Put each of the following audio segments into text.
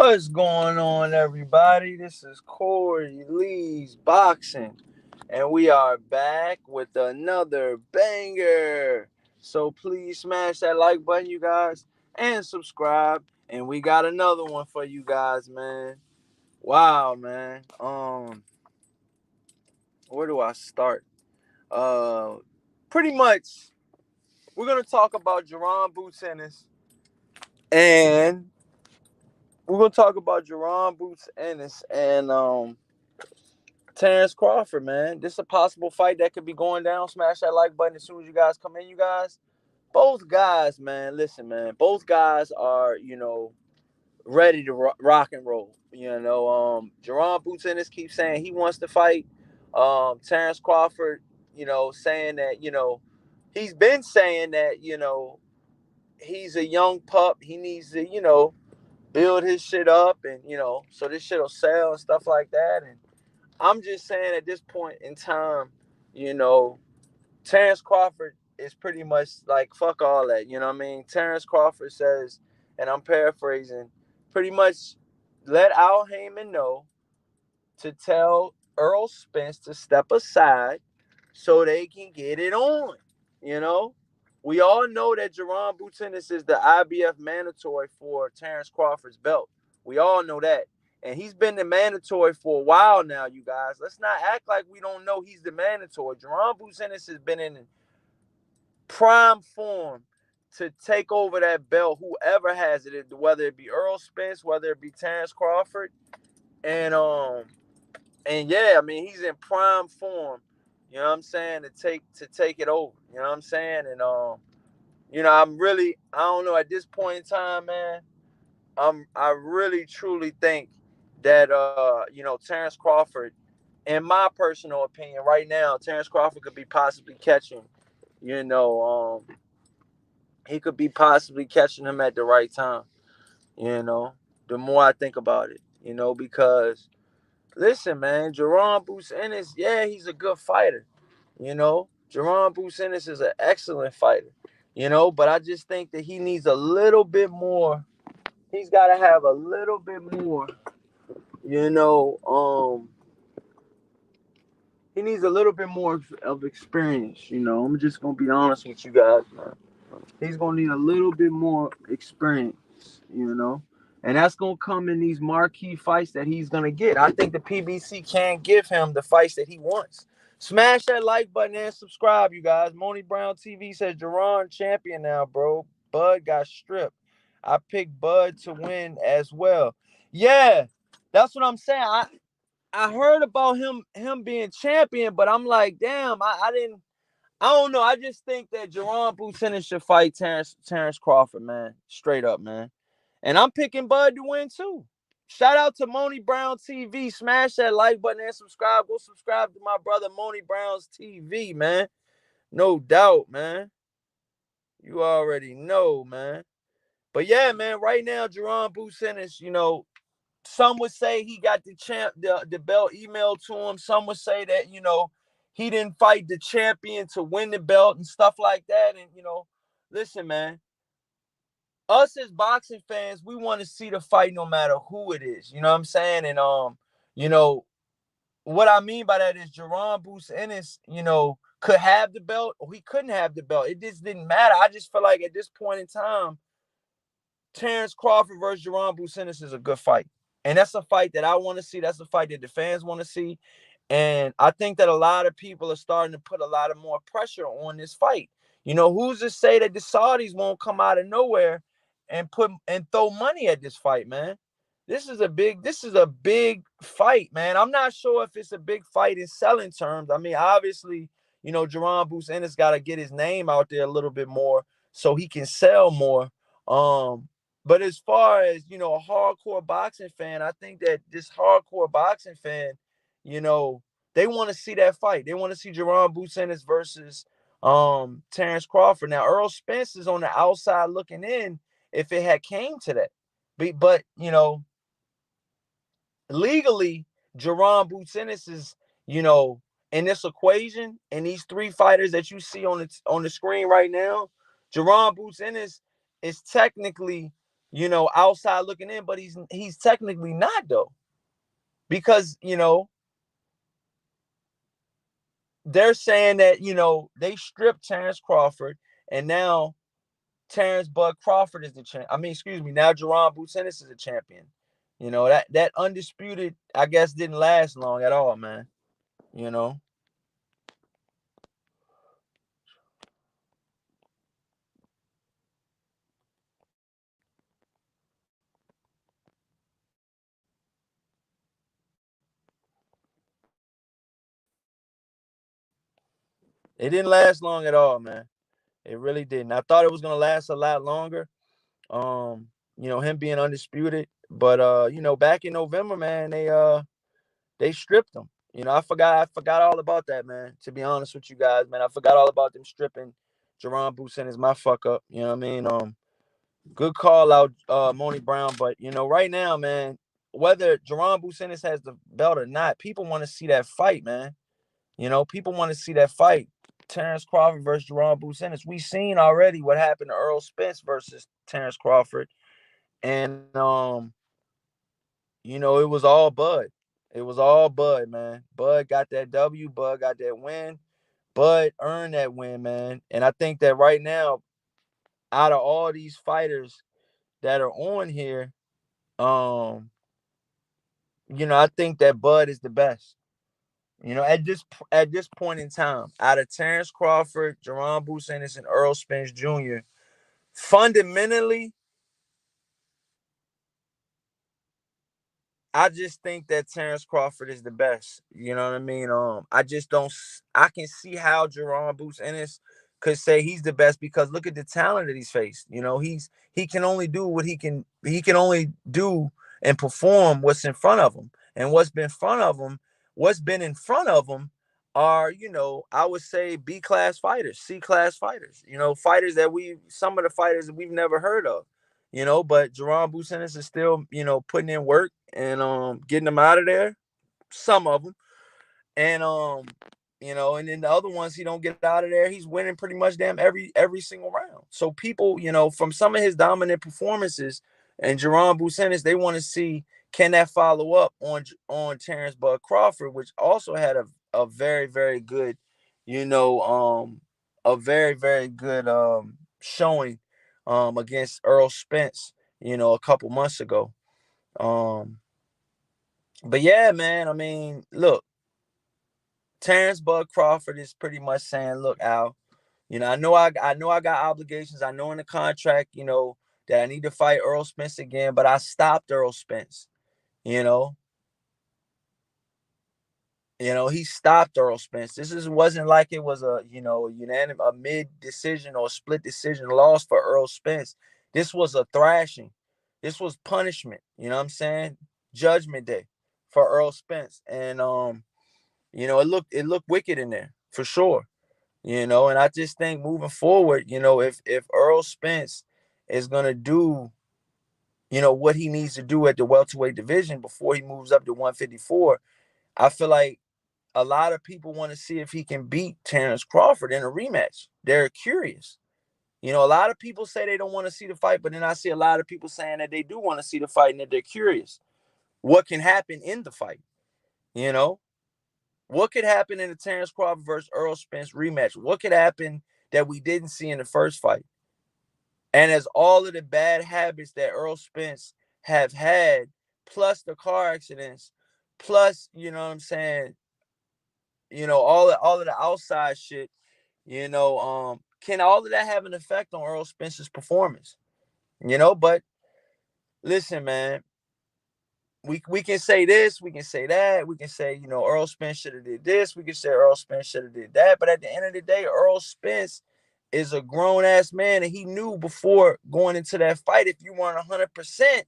What's going on, everybody? This is Corey Lee's Boxing, and we are back with another banger. So please smash that like button, you guys, and subscribe. And we got another one for you guys, man. Wow, man. Where do I start? Uh, Pretty much, we're gonna talk about Jaron Ennis, and we're gonna talk about Jaron Ennis and Terence Crawford, man. This is a possible fight that could be going down. Smash that like button as soon as you guys come in, you guys. Both guys, man. Listen, man. Both guys are, ready to rock and roll. Jaron Ennis keeps saying he wants to fight. Terence Crawford, saying that, he's been saying that, he's a young pup. He needs to, build his shit up and, so this shit'll sell and stuff like that. And I'm just saying at this point in time, you know, Terence Crawford is pretty much like fuck all that. You know what I mean? Terence Crawford says, and I'm paraphrasing, pretty much let Al Haymon know to tell Errol Spence to step aside so they can get it on. You know? We all know that Jaron Ennis is the IBF mandatory for Terence Crawford's belt. We all know that. And he's been the mandatory for a while now, you guys. Let's not act like we don't know he's the mandatory. Jaron Ennis has been in prime form to take over that belt, whoever has it, whether it be Errol Spence, whether it be Terence Crawford. And yeah, I mean, he's in prime form, you know what I'm saying, to take it over. You know what I'm saying? And I don't know, at this point in time, man, I really truly think that Terence Crawford, in my personal opinion, right now, Terence Crawford could be possibly catching, you know, he could be possibly catching him at the right time, the more I think about it, because listen, man, Jaron Ennis, yeah, he's a good fighter, Jaron Ennis is an excellent fighter, but I just think that he needs a little bit more. He's got to have a little bit more, you know. He needs a little bit more of experience. I'm just gonna be honest with you guys, man. He's gonna need a little bit more experience, and that's gonna come in these marquee fights that he's gonna get. I think the PBC can't give him the fights that he wants. Smash that like button and subscribe, you guys. Moni Brown TV says Jaron champion now, bro. Bud got stripped. I picked Bud to win as well. Yeah, that's what I'm saying. I heard about him being champion, but I'm like, damn, I didn't. I don't know. I just think that Jaron Ennis should fight Terence Crawford, man. Straight up, man. And I'm picking Bud to win too. Shout out to Moni Brown TV. Smash that like button and subscribe. Go subscribe to my brother Moni Brown's TV, man. No doubt, man. You already know, man. But yeah, man, right now, Jaron Ennis, some would say he got the belt emailed to him. Some would say that, he didn't fight the champion to win the belt and stuff like that. And, listen, man, us as boxing fans, we want to see the fight no matter who it is. You know what I'm saying? And, you know, what I mean by that is Jaron Ennis, could have the belt or he couldn't have the belt. It just didn't matter. I just feel like at this point in time, Terence Crawford versus Jaron Ennis is a good fight. And that's a fight that I want to see. That's a fight that the fans want to see. And I think that a lot of people are starting to put a lot of more pressure on this fight. Who's to say that the Saudis won't come out of nowhere and throw money at this fight, man? This is a big fight, man. I'm not sure if it's a big fight in selling terms. I mean, obviously, Jaron Ennis got to get his name out there a little bit more so he can sell more. But as far as, a hardcore boxing fan, I think that this hardcore boxing fan, they want to see that fight. They want to see Jaron Ennis versus Terence Crawford. Now, Errol Spence is on the outside looking in if it had came to that. But legally, Jaron Ennis is, in this equation, and these three fighters that you see on the screen right now, Jaron Ennis is technically outside looking in, but he's technically not though, because they're saying that they stripped Terence Crawford, and now Terence Bud Crawford is the champ. I mean, excuse me. Now Jaron Ennis is a champion. That undisputed, I guess, didn't last long at all, man. You know, it didn't last long at all, man. It really didn't. I thought it was gonna last a lot longer. Him being undisputed, but back in November, man, they stripped him. I forgot all about that, man. To be honest with you guys, man, I forgot all about them stripping Jaron Ennis. My fuck up. You know what I mean? Good call out, Moni Brown. But right now, man, whether Jaron Ennis has the belt or not, people want to see that fight, man. People want to see that fight. Terence Crawford versus Jaron Ennis. We seen already what happened to Errol Spence versus Terence Crawford, and it was all Bud. It was all Bud, man. Bud got that W. Bud got that win. Bud earned that win, man. And I think that right now, out of all these fighters that are on here, um, I think that Bud is the best. At this point in time, out of Terence Crawford, Jaron Ennis, and Errol Spence Jr., fundamentally, I just think that Terence Crawford is the best. You know what I mean? I just don't. I can see how Jaron Ennis could say he's the best because look at the talent that he's faced. He can only do what he can. He can only do and perform what's in front of him, and what's been in front of him are I would say B class fighters, C class fighters. Fighters that some of the fighters that we've never heard of. But Jaron Ennis is still, putting in work and getting them out of there. Some of them. And and then the other ones he don't get out of there, he's winning pretty much damn every single round. So people, from some of his dominant performances and Jaron Ennis, they want to see can that follow up on Terence Bud Crawford, which also had a very, very good, a very, very good showing against Errol Spence, a couple months ago. But yeah, man, I mean, look, Terence Bud Crawford is pretty much saying, look, Al, I know I got obligations. I know in the contract, that I need to fight Errol Spence again, but I stopped Errol Spence. You know, he stopped Errol Spence. Wasn't like it was a unanimous, a mid decision or split decision loss for Errol Spence. This was a thrashing. This was punishment. You know what I'm saying? Judgment Day for Errol Spence, and it looked wicked in there for sure. And I just think moving forward, if Errol Spence is gonna do, what he needs to do at the welterweight division before he moves up to 154, I feel like a lot of people want to see if he can beat Terence Crawford in a rematch. They're curious. A lot of people say they don't want to see the fight, but then I see a lot of people saying that they do want to see the fight and that they're curious. What can happen in the fight? You know, what could happen in the Terence Crawford versus Errol Spence rematch? What could happen that we didn't see in the first fight? And as all of the bad habits that Errol Spence have had, plus the car accidents, plus, all of the outside shit, can all of that have an effect on Errol Spence's performance? But listen, man, we can say this, we can say that, we can say, Errol Spence should have did this, we can say Errol Spence should have did that, but at the end of the day, Errol Spence is a grown ass man, and he knew before going into that fight, if you weren't 100%,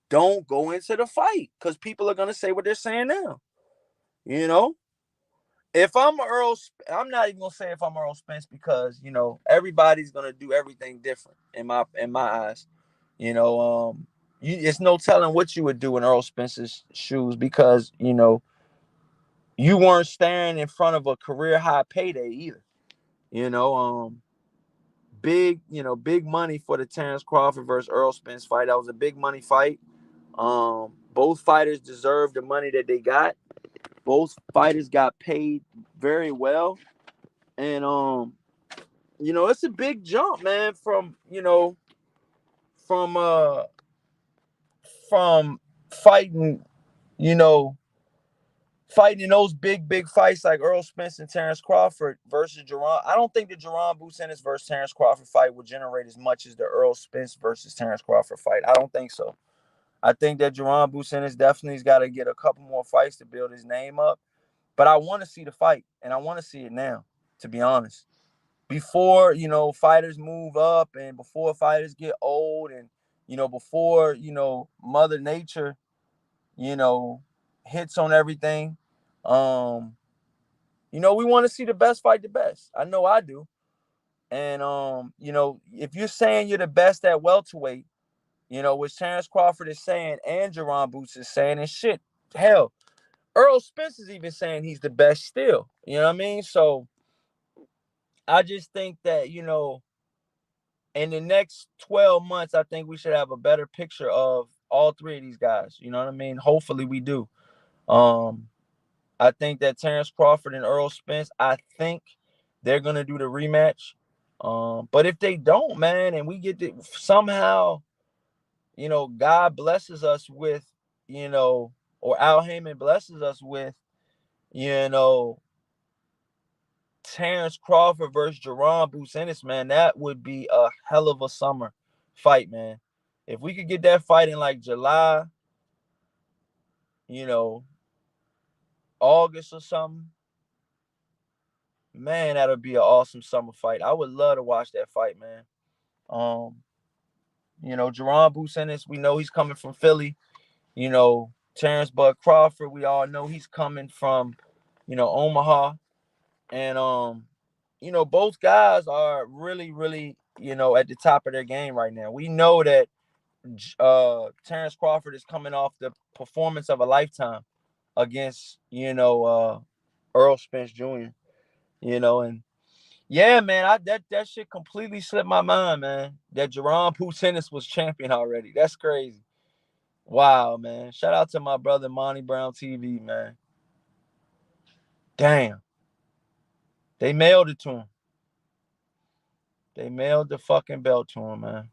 don't go into the fight because people are gonna say what they're saying now. You know, if I'm I'm not even gonna say if I'm Errol Spence because everybody's gonna do everything different in my eyes. It's no telling what you would do in Errol Spence's shoes because you weren't staring in front of a career high payday either. You know, big money for the Terence Crawford versus Errol Spence fight. That was a big money fight. Both fighters deserved the money that they got. Both fighters got paid very well. And it's a big jump, man, from from fighting, you know, fighting in those big fights like Errol Spence and Terence Crawford versus Jaron. I don't think the Jaron Ennis versus Terence Crawford fight will generate as much as the Errol Spence versus Terence Crawford fight. I don't think so. I think that Jaron Ennis definitely has got to get a couple more fights to build his name up. But I want to see the fight, and I want to see it now, to be honest. Before, fighters move up and before fighters get old and, before, Mother Nature, you know, hits on everything. We want to see the best fight the best. I know I do. And, if you're saying you're the best at welterweight, which Terence Crawford is saying and Jaron Boots is saying, and shit, hell, Errol Spence is even saying he's the best still. You know what I mean? So I just think that, in the next 12 months, I think we should have a better picture of all three of these guys. You know what I mean? Hopefully we do. I think that Terence Crawford and Errol Spence, I think they're going to do the rematch. But if they don't, man, and we get to somehow, God blesses us with, or Al Haymon blesses us with, Terence Crawford versus Jaron Ennis, man, that would be a hell of a summer fight, man. If we could get that fight in like July, you know, August or something, man, that'll be an awesome summer fight. I would love to watch that fight, man. Jaron Ennis, we know he's coming from Philly. Terence Bud Crawford, we all know he's coming from, Omaha. And both guys are really, really, at the top of their game right now. We know that Terence Crawford is coming off the performance of a lifetime against, Errol Spence Jr. And yeah, man, that shit completely slipped my mind, man. That Jaron Ennis was champion already. That's crazy. Wow, man. Shout out to my brother Monty Brown TV, man. Damn. They mailed it to him. They mailed the fucking belt to him, man.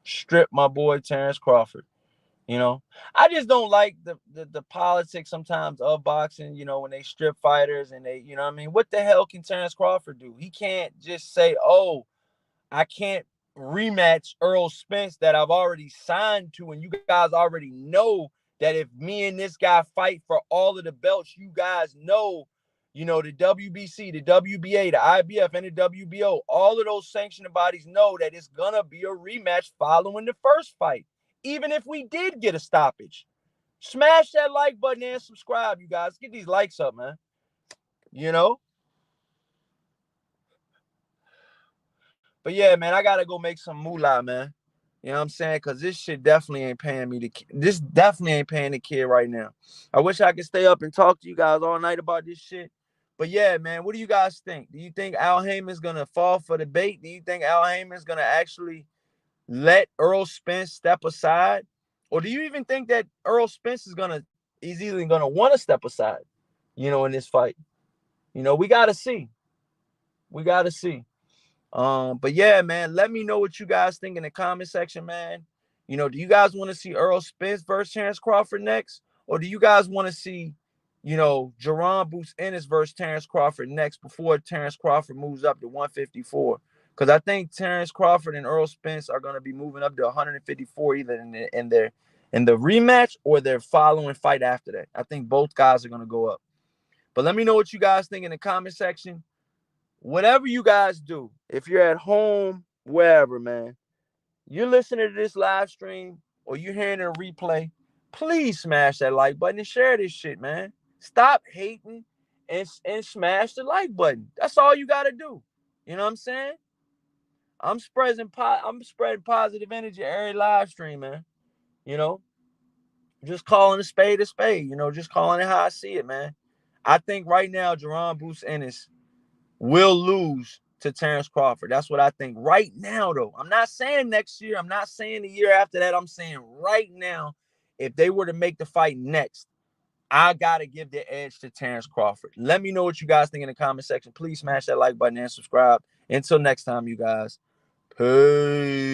Stripped my boy Terence Crawford. I just don't like the politics sometimes of boxing, when they strip fighters and they, what I mean? What the hell can Terence Crawford do? He can't just say, oh, I can't rematch Errol Spence that I've already signed to, and you guys already know that if me and this guy fight for all of the belts, you guys know, the WBC, the WBA, the IBF, and the WBO, all of those sanctioning bodies know that it's gonna be a rematch following the first fight, even if we did get a stoppage. Smash that like button and subscribe, you guys. Get these likes up, man. But yeah, man, I gotta go make some moolah, man. You know what I'm saying? Because this shit definitely ain't paying me. This definitely ain't paying the kid right now. I wish I could stay up and talk to you guys all night about this shit. But yeah, man, what do you guys think? Do you think Al Heyman's gonna fall for the bait? Do you think Al Heyman's gonna actually let Errol Spence step aside? Or do you even think that Errol Spence is even gonna want to step aside, in this fight? We gotta see. We gotta see. But yeah, man, let me know what you guys think in the comment section, man. Do you guys want to see Errol Spence versus Terence Crawford next? Or do you guys want to see, Jaron Ennis versus Terence Crawford next before Terence Crawford moves up to 154? Because I think Terence Crawford and Errol Spence are going to be moving up to 154 either in the rematch or their following fight after that. I think both guys are going to go up. But let me know what you guys think in the comment section. Whatever you guys do, if you're at home, wherever, man, you're listening to this live stream or you're hearing a replay, please smash that like button and share this shit, man. Stop hating and smash the like button. That's all you got to do. You know what I'm saying? I'm spreading positive energy every live stream, man. You know, just calling a spade, just calling it how I see it, man. I think right now, Jaron Ennis will lose to Terence Crawford. That's what I think right now, though. I'm not saying next year. I'm not saying the year after that. I'm saying right now, if they were to make the fight next, I got to give the edge to Terence Crawford. Let me know what you guys think in the comment section. Please smash that like button and subscribe. Until next time, you guys. Peace.